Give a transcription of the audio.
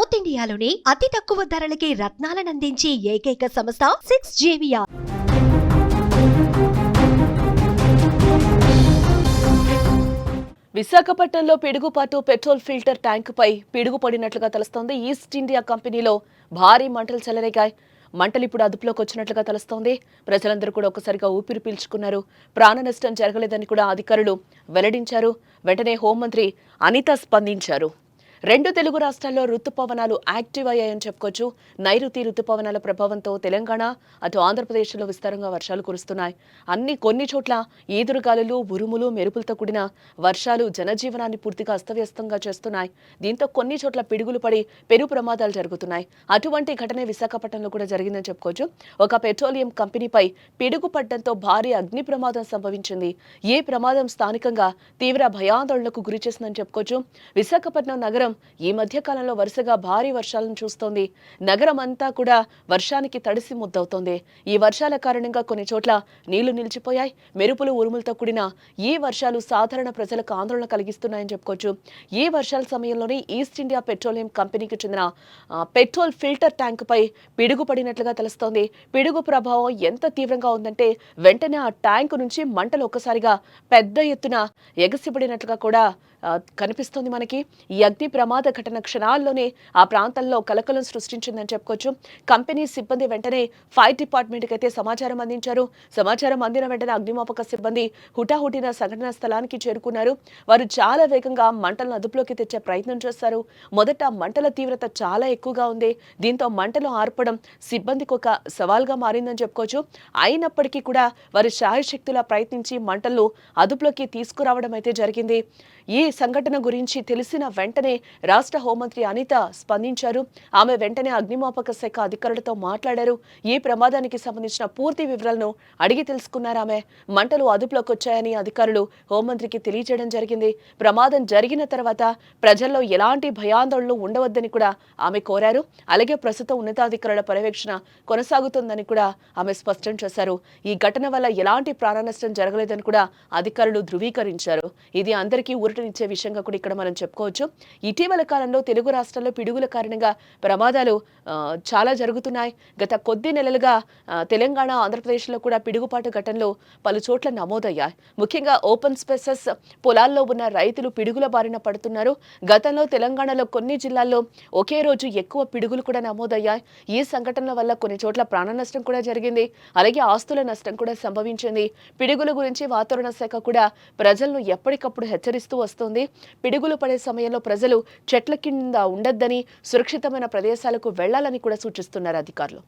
South ఇండియాలోని అతి తక్కువ ధరలకి రత్నాలనందించే ఏకైక సంస్థ 6JVR. విశాఖపట్నంలో పిడుగుపాటు పెట్రోల్ ఫిల్టర్ ట్యాంకుపై పిడుగు పడినట్లుగా తెలుస్తోంది. ఈస్ట్ ఇండియా కంపెనీలో భారీ మంటలు చెలరేగాయి. మంటలు ఇప్పుడు అదుపులోకి వచ్చినట్లుగా తెలుస్తోంది. ప్రజలందరూ కూడా ఒక్కసారిగా ఊపిరి పీల్చుకున్నారు. ప్రాణ నష్టం జరగలేదని కూడా అధికారులు వెల్లడించారు. వెంటనే హోంమంత్రి అనిత స్పందించారు. 2 తెలుగు రాష్ట్రాల్లో రుతుపవనాలు యాక్టివ్ అయ్యాయని చెప్పుకోవచ్చు. నైరుతి రుతుపవనాల ప్రభావంతో తెలంగాణ, అటు ఆంధ్రప్రదేశ్లో విస్తారంగా వర్షాలు కురుస్తున్నాయి. కొన్ని చోట్ల ఈదురుగాలులు, ఉరుములు, మెరుపులతో కూడిన వర్షాలు జనజీవనాన్ని పూర్తిగా అస్తవ్యస్తంగా చేస్తున్నాయి. దీంతో కొన్ని చోట్ల పిడుగులు పడి పెను ప్రమాదాలు జరుగుతున్నాయి. అటువంటి ఘటనే విశాఖపట్నంలో కూడా జరిగిందని చెప్పుకోవచ్చు. ఒక పెట్రోలియం కంపెనీపై పిడుగు పడడంతో భారీ అగ్ని ప్రమాదం సంభవించింది. ఈ ప్రమాదం స్థానికంగా తీవ్ర భయాందోళనకు గురి చేసిందని చెప్పుకోవచ్చు. విశాఖపట్నం నగరం ఈ మధ్య కాలంలో వరుసగా భారీ వర్షాలను చూస్తోంది. నగరం అంతా కూడా వర్షానికి తడిసి ముద్దవుతోంది. ఈ వర్షాల కారణంగా కొన్ని చోట్ల నీళ్లు నిలిచిపోయాయి. మెరుపులు, ఉరుములతో కూడిన ఈ వర్షాలు సాధారణ ప్రజలకు ఆందోళన కలిగిస్తున్నాయని చెప్పుకోవచ్చు. ఈ వర్షాల సమయంలోనే ఈస్ట్ ఇండియా పెట్రోలియం కంపెనీకి చెందిన పెట్రోల్ ఫిల్టర్ ట్యాంకుపై పిడుగు పడినట్లుగా తెలుస్తోంది. పిడుగు ప్రభావం ఎంత తీవ్రంగా ఉందంటే వెంటనే ఆ ట్యాంకు నుంచి మంటలు ఒక్కసారిగా పెద్ద ఎత్తున ఎగసిపడినట్లుగా కూడా కనిపిస్తోంది మనకి. ఈ అగ్ని ప్రమాద ఘటన క్షణాల్లోనే ఆ ప్రాంతంలో కలకలం సృష్టించిందని చెప్పుకోవచ్చు. కంపెనీ సిబ్బంది వెంటనే ఫైర్ డిపార్ట్మెంట్కి అయితే సమాచారం అందించారు. సమాచారం అందిన వెంటనే అగ్నిమాపక సిబ్బంది హుటాహుటిన సంఘటనా స్థలానికి చేరుకున్నారు. వారు చాలా వేగంగా మంటలను అదుపులోకి తెచ్చే ప్రయత్నం చేశారు. మొదట మంటల తీవ్రత చాలా ఎక్కువగా ఉంది. దీంతో మంటలు ఆర్పడం సిబ్బందికి ఒక సవాల్గా మారిందని చెప్పుకోవచ్చు. అయినప్పటికీ కూడా వారు శాయశక్తులా ప్రయత్నించి మంటలను అదుపులోకి తీసుకురావడం అయితే జరిగింది. ఈ సంఘటన గురించి తెలిసిన వెంటనే రాష్ట్ర హోంమంత్రి అనిత స్పందించారు. ఆమె వెంటనే అగ్నిమాపక శాఖ అధికారులతో మాట్లాడారు. ఈ ప్రమాదానికి సంబంధించిన పూర్తి వివరాలను అడిగి తెలుసుకున్నారు. ఆమె మంటలు అదుపులోకి వచ్చాయని అధికారులు హోంమంత్రికి తెలియజేయడం జరిగింది. ప్రమాదం జరిగిన తర్వాత ప్రజల్లో ఎలాంటి భయాందోళనలు ఉండవద్దని కూడా ఆమె కోరారు. అలాగే ప్రస్తుతం ఉన్నతాధికారుల పర్యవేక్షణ కొనసాగుతుందని కూడా ఆమె స్పష్టం చేశారు. ఈ ఘటన వల్ల ఎలాంటి ప్రాణ నష్టం జరగలేదని కూడా అధికారులు ధృవీకరించారు. ఇది అందరికీ ఊరటనిచ్చే విషయంగా కూడా ఇక్కడ మనం చెప్పుకోవచ్చు. ఇటీవల కాలంలో తెలుగు రాష్ట్రాల్లో పిడుగుల కారణంగా ప్రమాదాలు చాలా జరుగుతున్నాయి. గత కొద్ది నెలలుగా తెలంగాణ, ఆంధ్రప్రదేశ్లో కూడా పిడుగుపాటు ఘటనలు పలు చోట్ల నమోదయ్యాయి. ముఖ్యంగా ఓపెన్ స్పేసెస్ పొలాల్లో ఉన్న రైతులు పిడుగుల బారిన పడుతున్నారు. గతంలో తెలంగాణలో కొన్ని జిల్లాల్లో ఒకే రోజు ఎక్కువ పిడుగులు కూడా నమోదయ్యాయి. ఈ సంఘటనల వల్ల కొన్ని చోట్ల ప్రాణ నష్టం కూడా జరిగింది. అలాగే ఆస్తుల నష్టం కూడా సంభవించింది. పిడుగుల గురించి వాతావరణ శాఖ కూడా ప్రజలను ఎప్పటికప్పుడు హెచ్చరిస్తూ వస్తుంది. పిడుగులు పడే సమయంలో ప్రజలు చెట్ల కింద ఉండొద్దని, సురక్షితమైన ప్రదేశాలకు వెళ్లాలని కూడా సూచిస్తున్నారు అధికారులు.